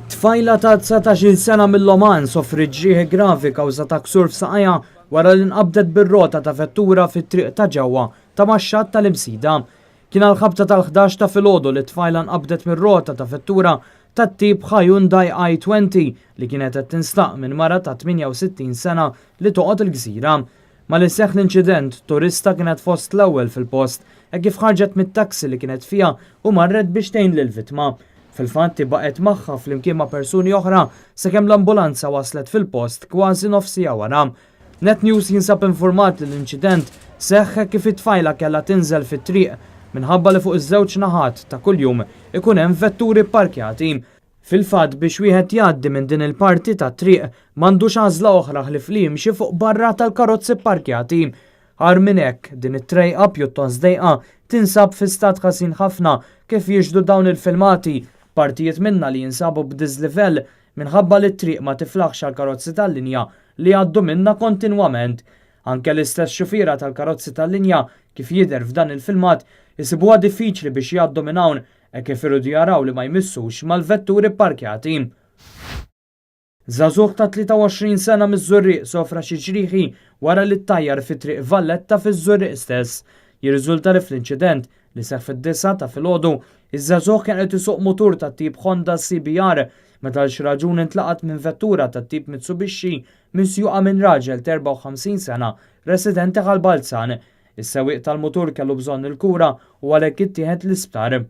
Tfajla ta' 19 sena mill-Oman sofri ġrieħi gravi kawża ta' ksur f'saqajja wara li nqabdet bir-rota ta' vettura fit-triq ta' ġewwa ta' Maxxat tal-Imsida. Kien għal-ħabta tal-11 ta' filgħodu li tfajla nqabdet mir-rota ta' vettura tat-tip Hyundai i20 li kienet qed tinstaq minn mara ta' 68 sena li toqgħod il-gżira. Ma li seħħ l-inċident, turista kienet fost l-ewwel fil-post e kif ħarġet mit-taksi li kienet fija u marret biex tgħin lill-vittma. Fil-fatt baqgħet magħha flimkien ma' persuni oħra sakemm l-ambulanza waslet fil-post kważi nofsija wara. Net News jinsab informat li l-inċident seħħ kif it-tfajla kellha tinżel fit-triq minħabba li fuq iż-żewġ naħat ta' kuljum ikun hemm vetturi pparkjati. Fil-fatt biex wieħed jgħaddi minn din il-parti ta' triq m'għandux għażla oħra ħlif li jimxi fuq barra tal-karozzi pparkjati. Għar minn hekk din it-trejqa pjuttost dejqa tinsab fi stat ħażin ħafna kif jiġdu dawn il-filmati, partijiet minnha li jinsabu b'diżlivell minħabba li t-triq ma tiflaħx għall-karozzi tal-linja li għaddu minnha kontinwament. Anke l-istess xufiera tal-karozzi tal-linja kif jidher f'dan il-filmat isibuha diffiċli biex jgħaddu minn hawn e kif irridu jaraw li ma jmissux mal-vetturi pparkjati. Żagħżugħ ta' 23 sena miż-Żurriq sofra xi ġrieħi wara li ttajjar fi triq Valletta fiż-Żurriq stess. Jirriżulta li fl-inċident li seħħ fid-9 ta' filgħodu iż-żagħżugħ kien qed isuq mutur tat-tip Honda CBR meta l xi raġuni intlaqat minn vettura tat-tip Mitsubishi misjuqa minn raġel ta' 54 sena residenti Ħalbalzan. Is-sewwieq tal-mutur kellu bżonn il-kura u għalhekk ittieħed l-isptar.